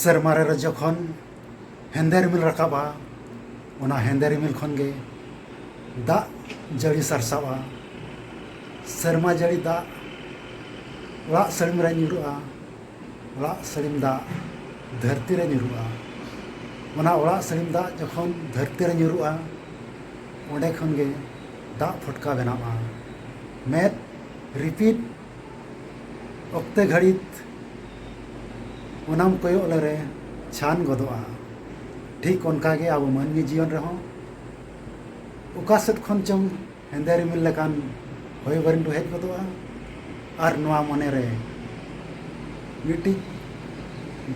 ᱥᱮᱨᱢᱟ ᱨᱮ ᱡᱚᱠᱷᱚᱱ ᱦᱮᱸᱫᱮ ᱨᱤᱢᱤᱞ ᱨᱟᱠᱟᱵᱟ, ᱚᱱᱟ ᱦᱮᱸᱫᱮ ᱨᱤᱢᱤᱞ ᱠᱷᱚᱱ ᱜᱮ ᱫᱟᱜ ᱡᱟᱹᱲᱤ ᱥᱟᱨᱥᱟᱣᱟ। ᱥᱮᱨᱢᱟ ᱡᱟᱹᱲᱤ ᱫᱟᱜ ᱚᱲᱟᱜ ᱥᱟᱹᱲᱤᱢ ᱨᱮ ᱧᱩᱨᱩᱜᱼᱟ। ᱚᱲᱟᱜ ᱥᱟᱹᱲᱤᱢ ᱫᱟᱜ ᱫᱷᱟᱹᱨᱛᱤ ᱨᱮ ᱧᱩᱨᱩᱜᱼᱟ। ᱚᱱᱟ ᱚᱲᱟᱜ ᱥᱟᱹᱲᱤᱢ ᱫᱟᱜ ᱡᱚᱠᱷᱚᱱ ᱫᱷᱟᱹᱨᱛᱤ ᱨᱮ ᱧᱩᱨᱩᱜᱼᱟ, ᱚᱸᱰᱮ ᱠᱷᱚᱱ ᱜᱮ ᱫᱟᱜ ᱯᱷᱚᱴᱠᱟ ᱵᱮᱱᱟᱜᱼᱟ। ᱢᱮᱫ ᱨᱤᱯᱤᱫ ᱚᱠᱛᱮ ᱜᱷᱟᱹᱲᱤᱡ ᱚᱱᱟᱢ ᱠᱚᱭᱚᱜ ᱞᱮᱨᱮ ᱪᱷᱟᱱ ᱜᱚᱫᱚᱜᱼᱟ। ᱴᱷᱤᱠ ᱚᱱᱠᱟᱜᱮ ᱟᱵᱚ ᱢᱟᱹᱱᱢᱤ ᱡᱤᱭᱚᱱ ᱨᱮᱦᱚᱸ ᱚᱠᱟ ᱥᱮᱫ ᱠᱷᱚᱱ ᱪᱚᱝ ᱦᱮᱸᱫᱮ ᱨᱤᱢᱤᱞ ᱞᱮᱠᱟᱱ ᱦᱚᱭ ᱵᱟᱹᱨᱰᱩ ᱦᱮᱡ ᱜᱚᱫᱚᱜᱼᱟ, ᱟᱨ ᱱᱚᱣᱟ ᱢᱚᱱᱮᱨᱮ ᱢᱤᱫᱴᱤᱡ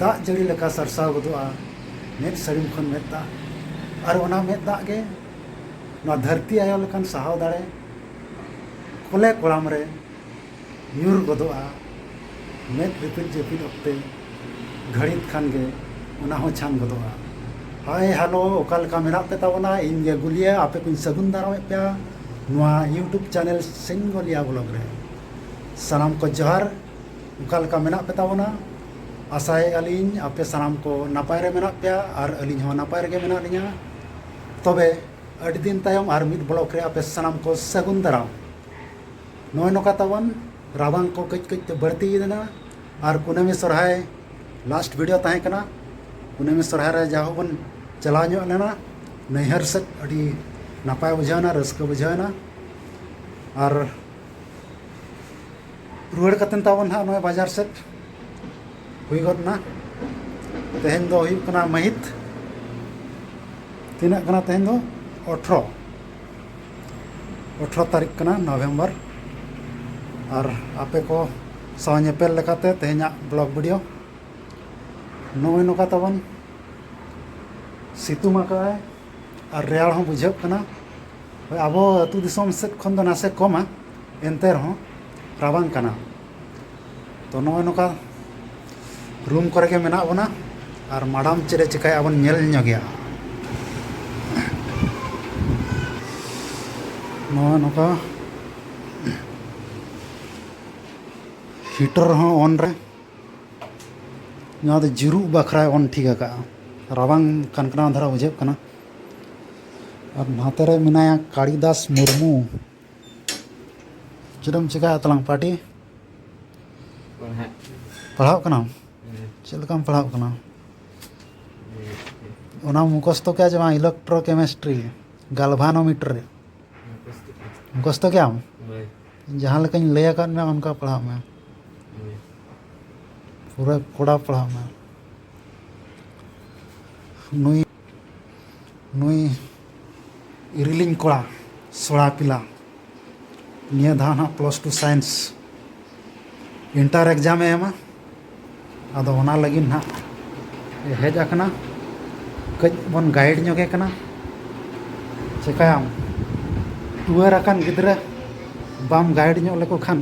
ᱫᱟᱜ ᱡᱟᱹᱲᱤ ᱞᱮᱠᱟ ᱥᱟᱨᱥᱟᱣ ᱜᱚᱫᱚᱜᱼᱟ ᱢᱮᱫ ᱥᱟᱹᱲᱤᱢ ᱠᱷᱚᱱ ᱢᱮᱫ ᱫᱟᱜ। ᱟᱨ ᱚᱱᱟ ᱢᱮᱫ ᱫᱟᱜ ᱜᱮ ᱱᱚᱣᱟ ᱫᱷᱟᱹᱨᱛᱤ ᱟᱭᱚ ᱞᱮᱠᱟᱱ ᱥᱟᱦᱟᱣ ᱫᱟᱲᱮ ᱠᱚᱞᱮ ᱠᱚᱲᱟᱢ ᱨᱮ ᱧᱩᱨ ᱜᱚᱫᱚᱜᱼᱟ। ᱢᱮᱫ ᱨᱤᱯᱤᱫ ᱡᱟᱹᱯᱤᱫ ᱚᱠᱛᱮ ᱜᱷᱟᱹᱲᱤᱡ ᱠᱷᱟᱱ ᱜᱮ ᱚᱱᱟ ᱦᱚᱸ ᱪᱷᱟᱱ ᱜᱚᱫᱚᱜᱼᱟ। ᱦᱟᱭ ᱦᱮᱞᱳ, ᱚᱠᱟ ᱞᱮᱠᱟ ᱢᱮᱱᱟᱜ ᱯᱮ ᱛᱟᱵᱚᱱᱟ? ᱤᱧ ᱜᱮ ᱜᱩᱞᱤᱭᱟ ᱟᱯᱮ ᱠᱚᱧ ᱥᱟᱹᱜᱩᱱ ᱫᱟᱨᱟᱢᱮᱫ ᱯᱮᱭᱟ ᱱᱚᱣᱟ ᱤᱭᱩᱴᱩᱵᱽ ᱪᱮᱱᱮᱞ ᱥᱤᱝ ᱜᱚᱞᱤᱭᱟ ᱵᱞᱚᱜ ᱨᱮ। ᱥᱟᱱᱟᱢ ᱠᱚ ᱡᱚᱦᱟᱨ। ᱚᱠᱟ ᱞᱮᱠᱟ ᱢᱮᱱᱟᱜ ᱯᱮ ᱛᱟᱵᱚᱱᱟ? ᱟᱥᱟᱭᱮᱫᱼᱟ ᱞᱤᱧ ᱟᱯᱮ ᱥᱟᱱᱟᱢ ᱠᱚ ᱱᱟᱯᱟᱭ ᱨᱮ ᱢᱮᱱᱟᱜ ᱯᱮᱭᱟ, ᱟᱨ ᱟᱹᱞᱤᱧ ᱦᱚᱸ ᱱᱟᱯᱟᱭ ᱨᱮᱜᱮ ᱢᱮᱱᱟᱜ ᱞᱤᱧᱟ। ᱛᱚᱵᱮ ᱟᱹᱰᱤ ᱫᱤᱱ ᱛᱟᱭᱚᱢ ᱟᱨ ᱢᱤᱫ ᱵᱞᱚᱜ ᱨᱮ ᱟᱯᱮ ᱥᱟᱱᱟᱢ ko ᱥᱟᱹᱜᱩᱱ ᱫᱟᱨᱟᱢ। ᱱᱚᱜᱼᱚᱭ ᱱᱚᱝᱠᱟ ᱛᱟᱵᱚᱱ ᱨᱟᱵᱟᱝ ᱠᱚ ᱠᱟᱹᱡ ᱠᱟᱹᱡ ᱛᱮ ᱵᱟᱹᱲᱛᱤ ᱤᱫᱤᱱᱟ, ᱟᱨ ᱠᱩᱱᱟᱹᱢᱤ ᱥᱚᱨᱦᱟᱭ ᱞᱟᱥᱴ ᱵᱷᱤᱰᱤᱭᱳ ᱛᱟᱦᱮᱸ ᱠᱟᱱᱟ। ᱠᱩᱱᱟᱹᱢᱤ ᱥᱚᱨᱦᱟᱭ ᱨᱮ ᱡᱟᱦᱳ ᱵᱚᱱ ᱪᱟᱞᱟᱣ ᱧᱚᱜ ᱞᱮᱱᱟ ᱱᱟᱹᱭᱦᱟᱹᱨ ᱥᱮᱫ, ᱟᱹᱰᱤ ᱱᱟᱯᱟᱭ ᱵᱩᱡᱷᱟᱹᱣᱱᱟ, ᱨᱟᱹᱥᱠᱟᱹ ᱵᱩᱡᱷᱟᱹᱣᱱᱟ। ᱟᱨ ᱨᱩᱣᱟᱹᱲ ᱠᱟᱛᱮᱱ ᱛᱟᱵᱚᱱ ᱦᱟᱸᱜ ᱱᱚᱜᱼᱚᱭ ᱵᱟᱡᱟᱨ ᱥᱮᱫ ᱦᱩᱭ ᱜᱚᱫ ᱱᱟ। ᱛᱮᱦᱮᱧ ᱫᱚ ᱦᱩᱭᱩᱜ ᱠᱟᱱᱟ ᱢᱟᱹᱦᱤᱛ ᱛᱤᱱᱟᱹᱜ ᱠᱟᱱᱟ? ᱛᱮᱦᱮᱧ ᱫᱚ 18 ᱛᱟᱹᱨᱤᱠᱷ ᱠᱟᱱᱟ ᱱᱚᱵᱷᱮᱢᱵᱚᱨ। ᱟᱨ ᱟᱯᱮ ᱠᱚ ᱥᱟᱶ ᱧᱮᱯᱮᱞ ᱞᱮᱠᱟᱛᱮ ᱛᱮᱦᱮᱧᱟᱜ ᱵᱞᱚᱜ ᱵᱷᱤᱰᱤᱭᱳ ᱱᱚᱜᱼᱚᱭ ᱱᱚᱝᱠᱟ ᱛᱟᱵᱚᱱ ᱥᱤᱛᱩᱝ ᱟᱠᱟᱜᱼᱟᱭ ᱟᱨ ᱨᱮᱭᱟᱲ ᱦᱚᱸ ᱵᱩᱡᱷᱟᱹᱜ ᱠᱟᱱᱟ। ᱟᱵᱚ ᱟᱹᱛᱩ ᱫᱤᱥᱚᱢ ᱥᱮᱫ ᱠᱷᱚᱱ ᱫᱚ ᱱᱟᱥᱮ ᱠᱚᱢᱟ, ᱮᱱᱛᱮ ᱨᱮᱦᱚᱸ ᱨᱟᱵᱟᱝ ᱠᱟᱱᱟ। ᱛᱚ ᱱᱚᱜᱼᱚᱭ ᱱᱚᱝᱠᱟ ᱨᱩᱢ ᱠᱚᱨᱮ ᱜᱮ ᱢᱮᱱᱟᱜ ᱵᱚᱱᱟ, ᱟᱨ ᱢᱟᱰᱟᱢ ᱪᱮᱫ ᱮ ᱪᱤᱠᱟᱹᱭᱟ ᱵᱚᱱ ᱧᱮᱞ ᱧᱚᱜᱮᱭᱟ। ᱱᱚᱜᱼᱚᱭ ᱱᱚᱝᱠᱟ ᱦᱤᱴᱟᱨ ᱦᱚᱸ ᱚᱱ ᱨᱮ, ᱱᱚᱣᱟ ᱫᱚ ᱡᱩᱨᱩᱜ ᱵᱟᱠᱷᱨᱟᱭ ᱚᱱ ᱴᱷᱤᱠ ᱟᱠᱟᱜᱼᱟ। ᱨᱟᱵᱟᱝ ᱠᱟᱱᱠᱟᱱᱟᱣ ᱫᱷᱟᱨᱟ ᱵᱩᱡᱷᱟᱹᱜ ᱠᱟᱱᱟ। ᱟᱨ ᱱᱟᱛᱮ ᱨᱮ ᱢᱮᱱᱟᱭᱟ ᱠᱟᱲᱤᱫᱟᱥ ᱢᱩᱨᱢᱩ। ᱪᱮᱫ ᱮᱢ ᱪᱤᱠᱟᱹᱭᱟ ᱛᱟᱞᱟᱝ ᱯᱟᱴᱤ? ᱯᱟᱲᱦᱟᱜ ᱠᱟᱱᱟᱢ? ᱪᱮᱫ ᱞᱮᱠᱟᱢ ᱯᱟᱲᱦᱟᱜ ᱠᱟᱱᱟ? ᱚᱱᱟ ᱢᱩᱠᱷᱚᱥᱛᱚ ᱠᱮᱭᱟ ᱡᱮ ᱵᱟᱝ ᱤᱞᱮᱠᱴᱨᱳᱠᱮᱢᱤᱥᱴᱨᱤ ᱜᱟᱞᱵᱷᱟᱱᱳᱢᱤᱴᱨᱤ ᱢᱩᱠᱷᱚᱥᱛᱚ ᱠᱮᱭᱟᱢ? ᱡᱟᱦᱟᱸ ᱞᱮᱠᱟᱧ ᱞᱟᱹᱭ ᱟᱠᱟᱫ ᱢᱮᱭᱟ ᱚᱱᱠᱟ ᱯᱟᱲᱦᱟᱜ ᱢᱮ, ᱯᱩᱨᱟᱹ ᱠᱚᱲᱟ ᱯᱟᱲᱦᱟᱜ ᱢᱮ। ᱱᱩᱭ ᱤᱨᱤᱞᱤᱧ ᱠᱚᱲᱟ ᱥᱚᱲᱟ ᱯᱤᱞᱟ ᱱᱤᱭᱟᱹ ᱫᱷᱟᱣ ᱦᱟᱸᱜ +2 ᱥᱟᱭᱮᱱᱥ ᱤᱱᱴᱟᱨ ᱮᱠᱡᱟᱢᱮ ᱮᱢᱟ। ᱟᱫᱚ ᱚᱱᱟ ᱞᱟᱹᱜᱤᱫ ᱦᱟᱸᱜ ᱦᱮᱡ ᱟᱠᱟᱱᱟ। ᱠᱟᱹᱡ ᱵᱚᱱ ᱜᱟᱭᱤᱰ ᱧᱚᱜᱮ ᱠᱟᱱᱟ। ᱪᱤᱠᱟᱹᱭᱟᱢ, ᱴᱩᱣᱟᱹᱨ ᱟᱠᱟᱱ ᱜᱤᱫᱽᱨᱟᱹ ᱵᱟᱢ ᱜᱟᱭᱤᱰ ᱧᱚᱜ ᱞᱮᱠᱚ ᱠᱷᱟᱱ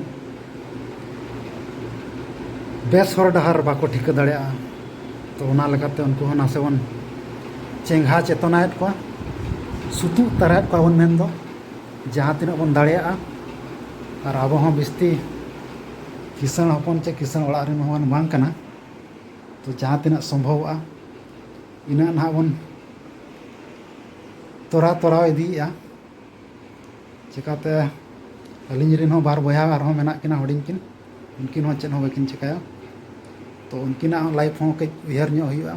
ᱵᱮᱥ ᱦᱚᱨ ᱰᱟᱦᱟᱨ ᱵᱟᱠᱚ ᱴᱷᱤᱠᱟᱹ ᱫᱟᱲᱮᱭᱟᱜᱼᱟ। ᱛᱚ ᱚᱱᱟ ᱞᱮᱠᱟᱛᱮ ᱩᱱᱠᱩ ᱦᱚᱸ ᱱᱟᱥᱮ ᱵᱚᱱ ᱪᱮᱸᱜᱷᱟ ᱪᱮᱛᱚᱱᱟᱭᱮᱫ ᱠᱚᱣᱟ, ᱥᱩᱛᱩᱜ ᱛᱟᱨᱟᱭᱮᱫ ᱠᱚᱣᱟ ᱵᱚᱱ ᱢᱮᱱᱫᱚ ᱡᱟᱦᱟᱸ ᱛᱤᱱᱟᱹᱜ ᱵᱚᱱ ᱫᱟᱲᱮᱭᱟᱜᱼᱟ। ᱟᱨ ᱟᱵᱚ ᱦᱚᱸ ᱵᱤᱥᱛᱤ ᱠᱤᱥᱟᱹᱬ ᱦᱚᱯᱚᱱ ᱪᱮ ᱠᱤᱥᱟᱹᱬ ᱚᱲᱟᱜ ᱨᱮᱱ ᱦᱚᱸ ᱵᱟᱝ ᱠᱟᱱᱟ। ᱛᱚ ᱡᱟᱦᱟᱸ ᱛᱤᱱᱟᱹᱜ ᱥᱚᱢᱵᱷᱚᱵᱚᱜᱼᱟ ᱤᱱᱟᱹᱜ ᱱᱟᱦᱟᱜ ᱵᱚᱱ ᱛᱚᱨᱟᱣ ᱤᱫᱤᱭᱮᱜᱼᱟ। ᱪᱤᱠᱟᱹᱛᱮ ᱟᱹᱞᱤᱧ ᱨᱮᱱ ᱦᱚᱸ ᱵᱟᱨ ᱵᱚᱭᱦᱟ ᱟᱨᱦᱚᱸ ᱢᱮᱱᱟᱜ ᱠᱤᱱᱟ ᱦᱩᱰᱤᱧ ᱠᱤᱱ, ᱩᱱᱠᱤᱱ ᱦᱚᱸ ᱪᱮᱫ ᱦᱚᱸ ᱵᱟᱹᱠᱤᱱ ᱪᱤᱠᱟᱹᱭᱟ। ᱛᱚ ᱩᱱᱠᱤᱱᱟᱜ ᱦᱚᱸ ᱞᱟᱭᱤᱯᱷ ᱦᱚᱸ ᱠᱟᱹᱡ ᱩᱭᱦᱟᱹᱨ ᱧᱚᱜ ᱦᱩᱭᱩᱜᱼᱟ।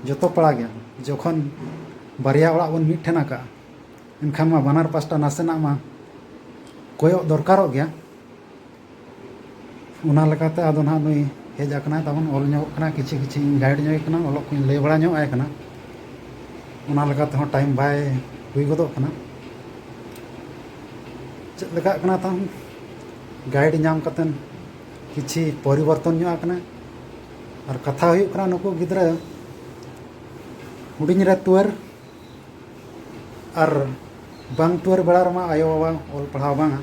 ᱡᱚᱛᱚ ᱯᱟᱲᱟ ᱜᱮ ᱡᱚᱠᱷᱚᱱ ᱵᱟᱨᱭᱟ ᱚᱲᱟᱜ ᱵᱚᱱ ᱢᱤᱫᱴᱷᱮᱱ ᱟᱠᱟᱜᱼᱟ, ᱮᱱᱠᱷᱟᱱ ᱢᱟ ᱵᱟᱱᱟᱨ ᱯᱟᱥᱴᱟ ᱱᱟᱥᱮᱱᱟᱜ ᱢᱟ ᱠᱚᱭᱚᱜ ᱫᱚᱨᱠᱟᱨᱚᱜ ᱜᱮᱭᱟ। ᱚᱱᱟ ᱞᱮᱠᱟᱛᱮ ᱟᱫᱚ ᱱᱟᱦᱟᱜ ᱱᱩᱭ ᱦᱮᱡ ᱟᱠᱟᱱᱟᱭ ᱛᱟᱵᱚᱱ ᱚᱞ ᱧᱚᱜᱚᱜ ᱠᱟᱱᱟ, ᱠᱤᱪᱷᱤ ᱠᱤᱪᱷᱤᱧ ᱜᱟᱭᱤᱰ ᱧᱚᱜ ᱠᱟᱱᱟ, ᱚᱞᱚᱜ ᱠᱚᱧ ᱞᱟᱹᱭ ᱵᱟᱲᱟ ᱧᱚᱜ ᱟᱭ ᱠᱟᱱᱟ। ᱚᱱᱟ ᱞᱮᱠᱟ ᱛᱮᱦᱚᱸ ᱴᱟᱭᱤᱢ ᱵᱟᱭ ᱦᱩᱭ ᱜᱚᱫᱚᱜ ᱠᱟᱱᱟ। ᱪᱮᱫ ᱞᱮᱠᱟᱜ ᱠᱟᱱᱟ ᱛᱟᱢ ᱜᱟᱭᱤᱰ ᱧᱟᱢ ᱠᱟᱛᱮᱱ ᱠᱤᱪᱷᱤ ᱯᱚᱨᱤᱵᱚᱨᱛᱚᱱ ᱧᱚᱜ ᱟᱠᱟᱱᱟ। ᱟᱨ ᱠᱟᱛᱷᱟ ᱦᱩᱭᱩᱜ ᱠᱟᱱᱟ ᱱᱩᱠᱩ ᱜᱤᱫᱽᱨᱟᱹ ᱦᱩᱰᱤᱧ ᱨᱮ ᱴᱩᱣᱟᱹᱨ ᱟᱨ ᱵᱟᱝ ᱴᱩᱣᱟᱹᱨ ᱵᱮᱲᱟ ᱨᱮᱢᱟ ᱟᱭᱳᱼᱵᱟᱵᱟ ᱚᱞ ᱯᱟᱲᱦᱟᱣ ᱵᱟᱝᱟ,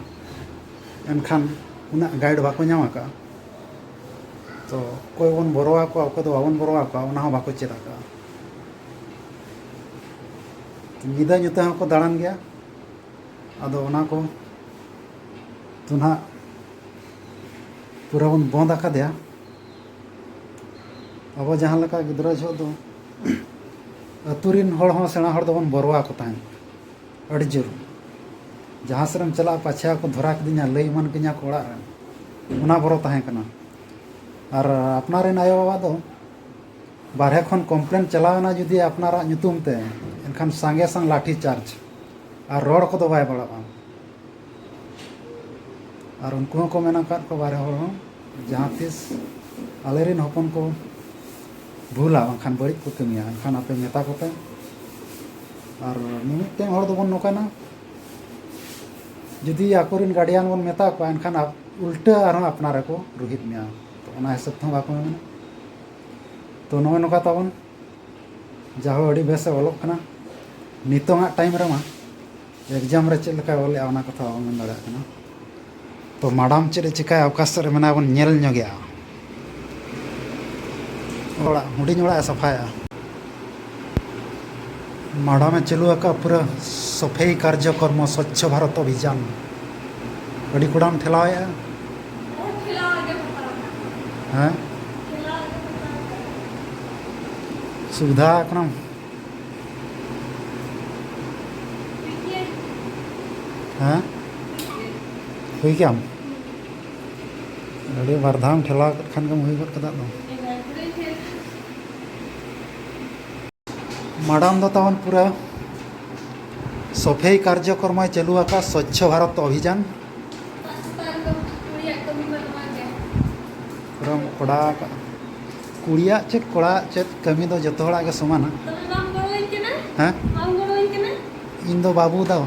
ᱮᱱᱠᱷᱟᱱ ᱩᱱᱟᱹᱜ ᱜᱟᱭᱤᱰ ᱵᱟᱠᱚ ᱧᱟᱢ ᱟᱠᱟᱜᱼᱟ। ᱛᱚ ᱚᱠᱚᱭ ᱵᱚᱱ ᱵᱚᱨᱚ ᱟᱠᱚᱣᱟ ᱚᱠᱚᱭ ᱫᱚ ᱵᱟᱵᱚᱱ ᱵᱚᱨᱚ ᱟᱠᱚᱣᱟ ᱚᱱᱟ ᱦᱚᱸ ᱵᱟᱠᱚ ᱪᱮᱫ ᱟᱠᱟᱜᱼᱟ। ᱧᱤᱫᱟᱹ ᱧᱩᱛᱟᱹ ᱦᱚᱸᱠᱚ ᱫᱟᱬᱟᱱ ᱜᱮᱭᱟ। ᱟᱫᱚ ᱚᱱᱟ ᱠᱚ ᱛᱚ ᱱᱟᱦᱟᱜ ᱯᱩᱨᱟᱹ ᱵᱚᱱ ᱵᱚᱱᱫ ᱟᱠᱟᱫᱮᱭᱟ। अब जहाँ लका गिद्रा जो दो अतुरिन हड़ हो सेना हड़ दोबन बरवा को तान अड़ी जोर जहाँ सेरम चला पाछा को धरा कदिना लई मन किना को ओड़ा उना बरो ताहे कना और अपनारेन आयो बाबा दो बारहे खन कम्प्लेन चलावना जुदी अपनारा ᱧᱩᱛᱩᱢ ते एनखान सांगे संग लाठी चार्ज और रोड को दो बाय बड़ा और उनको को मेना काट को बारे हड़ हो जहाँ तीस आलेरिन हपन को भूला खान बड़ी को कमिया खान आपे मेता को पे और मिमिते हड़ दो बन नोकाना जुदी आकोरिन गार्डियन बन मेता को एनखान आप उल्टा और अपनारे को रुहित मिया तो ओना हिसाब थो बाको मेना तो नोय नोका ताबन जाहो अड़ी बेसे ओलोक कना नितोंगा टाइम रे मा एग्जाम रे चेक लका ओले ओना कथा मेन दाड़ा कना तो माडाम चेक चिका अवकाश रे मेना बन नेल ᱧᱚᱜᱮᱟ ओड़ा हुडिंग ओड़ा सफाया माडाम चालू का पूरा सफाई कार्यक्रम स्वच्छ भारत अभियान अड़ी कुडाम ठेलाया हाँ सुविधा कना हाँ हुई क्या अड़ी बारधाम ठेला खान कम हुई गत कदा दो माडाम दो तावन पूरा सफाई कार्यक्रम चालू का स्वच्छ भारत अभियान पूरा कोड़ा कुड़िया चेक कोड़ा चेक कमी दो जतो हड़ा के समान हाँ इन दो बाबू दाओ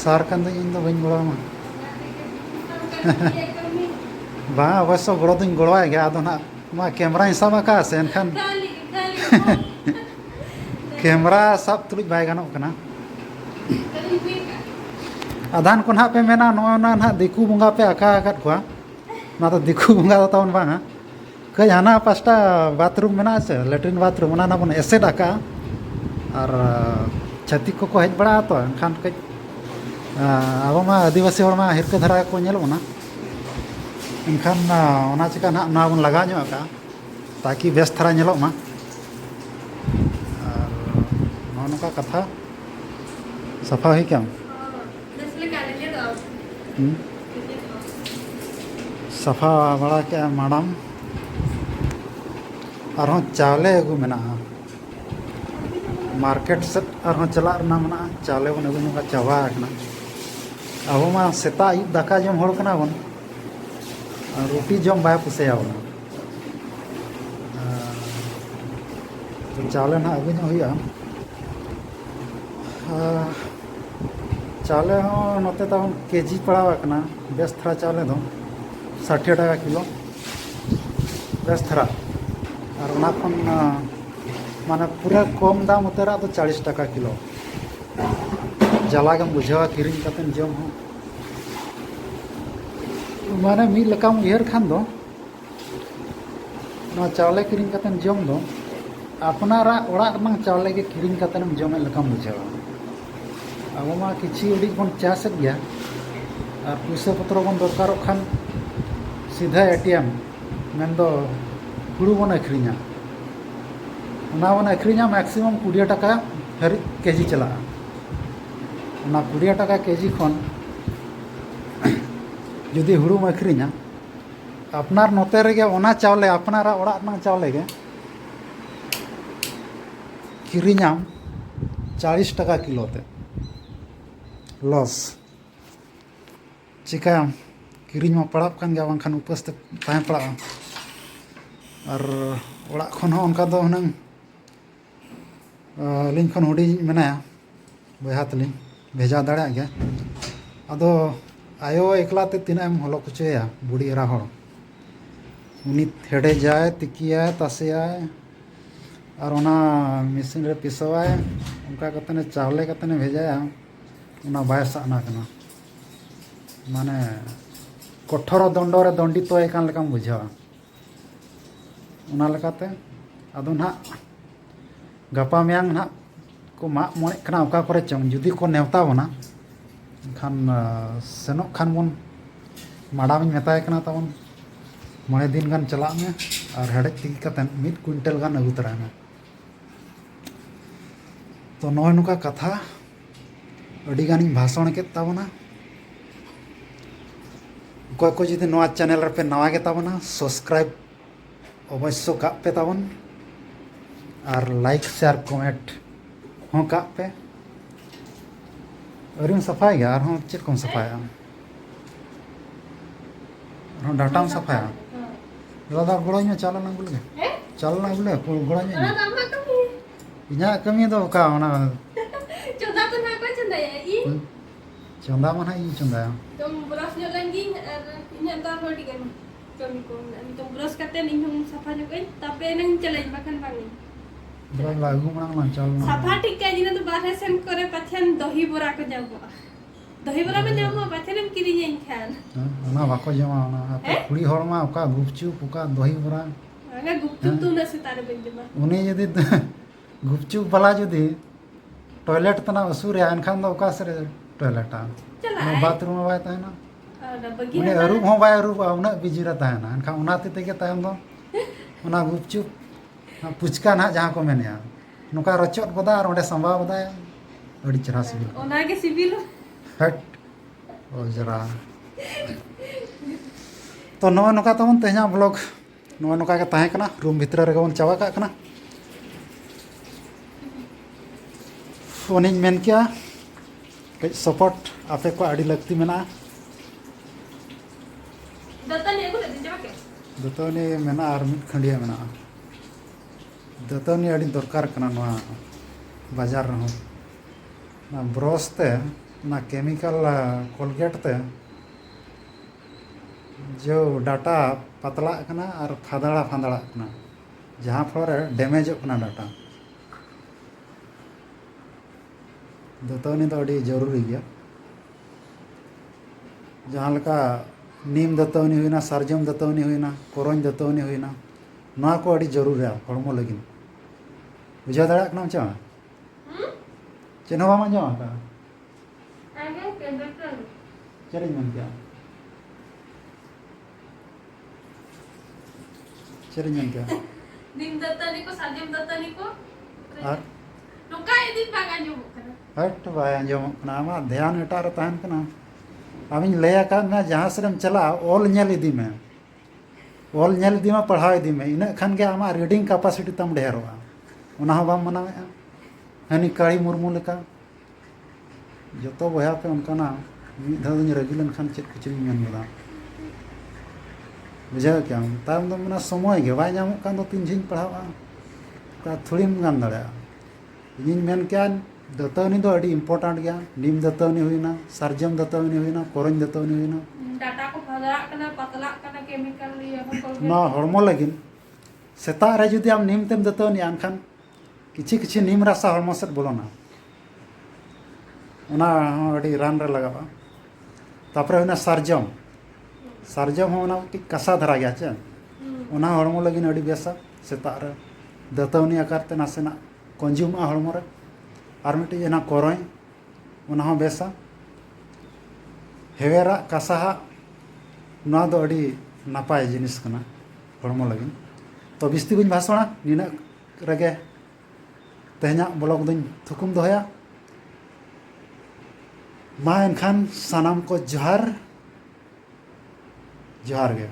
सार कान दो इन दो बइन गोड़ा मा बा अवश्य गोड़ा दिन गोड़वा गया आदो ना मा कैमरा हिसाब का से एनखान कैमरा सब तुलुज बाय गानो कना आधान को ना पे मेना नो ना ना दिकू बंगा पे आका आकात को ना तो दिकू बंगा तो तावन बांगा कई हाना पास्टा बाथरूम मेना से लैट्रिन बाथरूम ओना ना बन एसेड आका और छतिक को हेज बड़ा तो एनखान कई अब मा आदिवासी हड़ मा हिरका धरा को नेलबना एनखान ओना चिका ना ना बन लगा ᱧᱚᱜ का ताकि बेस धरा नेलोग मा और नोका कथा सफा हुई क्या सफा बड़ा क्या माडाम और चावले अगू मेना मार्केट से और चला मना चावले बन अगू नोका चाबा अब मा सेता आयुब दाका जम हड़ कना बन रोटी जम बाय कुसिया बना तो चावले ना अगू हुआ चावले नोते तब केजी पड़ा बेस थरा चावले दो 60 टाका किलो बेस थरा और माने पूरा कम दाम उतरा तो 40 टाका किलो जला बुझा किरिंग कतन जम हो माने मी लकाम उहर खान दो चावले किरिंग कतन जम दो अपनारा ओड़ा रंग चावले के किरिंग कतन जमे लकाम बुझा अब मा किछि उड़ी बन चास गया और पैसा पत्र बन दरकार खान सीधा एटीएम मेन दो हुड़ू बन अखरीना ओना बन अखरीना मैक्सिमम 20 टाका हर केजी चला ओना 20 टाका केजी खन जुदी हुड़ू अखरीना अपनार नोते रे ओना चावले अपनारा ओड़ा रंग चावले के किरिनाम 40 टाका किलो ते लॉस चिकाम किरिंग में पड़ा कान गया बांखान उपास ते ताहे पड़ा और ओड़ा खन हो उनका दो हनंग लिंक खन हुडी मेनाया बहा तलिंग भेजा दाड़ा गया अदो आयो एकला ते तीना एम हलो कुचेया बुढ़ी एरा हड़ उनी हेडे जाए तिकिया तासेया और ओना मशीन रे पिसवाए उनका कतने चावले कतने भेजाया उना बाय साना कना माने कठोर दंड रे दंडित एकान लेकाम बुझा उना लेकाते अदो ना गपा म्यांग ना को मा मोने कना ओका करे चंग जुदी को नेवता बना खान सेनो खान बन माडाम मेताय कना ताबन मणे दिन गान चला में और हेडेज तिगी कतेन 1 क्विंटल गान अगू तरा में तो नय नुका कथा अड़ी गानी भाषण के ताबना कोई को जुदी नवा चैनल रे पे नवा के ताबना सब्सक्राइब अवश्य का पे ताबन और लाइक शेयर कमेंट हों का पे अरिम सफाई गया और चेक कौन सफाया डाटा में सफाया दादा गोड़ा में चालना बोले चालना बोले गोड़ा में इना कमी दो का ओना चंदा तो ना को चंदा ई चंदा मन है चंदा तुम ब्रश जो लंगी इना दा होडी गन कमी को तुम ब्रश करते नहीं हम सफा जो कई तबे नंग चले बखन बानी ब्रश लागू मन चालना सफा ठीक है जिना तो बाहर सेन करे पछन दही बोरा को जाबो दही बोरा में जामो पछन हम किरी जाई खान ओना बाको जमा ओना कुड़ी हरमा ओका गुपचुप ओका दही बोरा आगा गुपचुप तू न से तारे बेन जमा उनी यदि गुपचुप वाला जुदी टॉयलेट तना असुर है एनखान दो ओका से टॉयलेट आ बाथरूम में बाय ताना उनी अरूप हो बाय अरूप उना बिजिरा ताना एनखान उना ते के तायम दो उना गुपचुप पुचका ना जहां को मेनिया नुका रचोट गोदा और ओंडे संबा गोदा अड़ी चरा सिबिल ओना के सिबिल हट ओ जरा तो नो नुका तमन तेजा ब्लॉग नो नुका के ताहे कना रूम भीतर रे गवन चावा का कना फोनिंग मेन किया कई सपोर्ट आपे को आड़ी लगती मेना दतन एगु ले जमा के दतनी मेना आर मिट खंडिया मेना दतनी आड़ी दरकार कना नवा बाजार रहो ना ब्रश ते ना केमिकल कोलगेट ते जो डाटा पतला कना और फादड़ा फादड़ा कना जहां फल डैमेज कना डाटा दतवनी तो अड़ी जरूरी गया जहाँ लका नीम दतवनी हुईना सार्जम दतवनी हुईना कोरोन दतवनी हुईना ना को अड़ी जरूर है हड़मो लगिन बुझा दाड़ा कना चा चेनो मा जा का आगे के दतन चले मन क्या चले मन क्या नीम दतनी को साजम दतनी को और नुका यदि पागा जो करा हट बाय अंजम कना मा ध्यान हटार ताहन कना आमिन लया का ना जहां सेम चला ऑल नेल इदी में ऑल नेल इदी में पढ़ाव इदी में इना खान के आमा रीडिंग कैपेसिटी तम ढेरवा उना हो बाम मनावे हनी काड़ी मुर्मू लेका जतो बया पे उनका ना मी धादिन रगिलन खान चेक कुचरी मन बदा बुझा क्या ताम दो मना समय के बाय नामो कान दो तीन झिन पढ़ावा का थोड़ी गान दड़ा इन मेन क्या दतवनी दो अड़ी इम्पोर्टेंट गया नीम दतवनी हुईना सार्जम दतवनी हुईना कोरोन दतवनी हुईना डाटा को फदरा कना पतला कना केमिकल ये हो ना हड़मो लगिन सेता रे जुदी आम नीम तेम दतवनी आनखान किछि किछि नीम रासा हड़मो सेत बोलोना उना अड़ी रान रे लगावा तापरे हुईना सार्जम सार्जम हो ना टी कसा धरा गया चे उना हड़मो लगिन अड़ी बेसा सेता रे दतवनी आकार ते नासेना कंज्यूम आ हड़मो रे और मिट्टी जना कोरोई उना बेसा हेवेरा कासा ना दो अड़ी नापाय जिनिस कना हड़मो लगिन तो बिस्ती बुझ भाषणा निना रगे तेहना ब्लॉग दुñ थुकुम दोया मा एनखान सानाम को जोहार जोहार गे